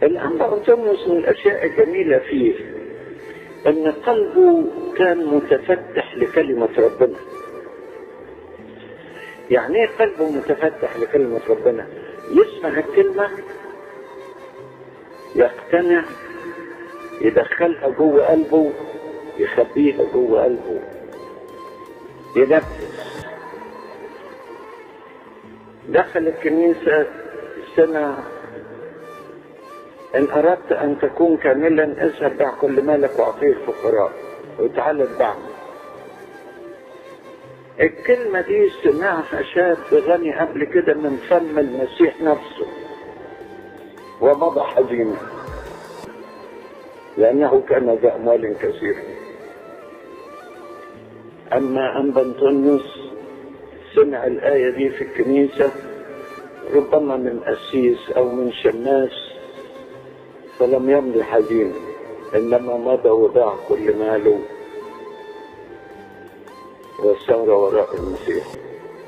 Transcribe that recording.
الأنبا أنطونيوس من الأشياء الجميلة فيه أن قلبه كان متفتح لكلمة ربنا. يعني ايه قلبه متفتح لكلمة ربنا؟ يسمع الكلمة يقتنع، يدخلها جوه قلبه، يخبيها جوه قلبه، ينفذ. دخل الكنيسة سمع إن أردت أن تكون كاملا اذهب بيع كل مالك وأعطيه الفقراء وتعالى اتبعني. الكلمة دي سمعها شاب غني قبل كده من فم المسيح نفسه ومضى حزينا لأنه كان ذا أموال كثيرة. أما أنبا أنطونيوس سمع الآية دي في الكنيسة ربما من قسيس أو من شماس فلم يمضي حزينا، إنما مضى وباع كل ماله وسار وراء المسيح.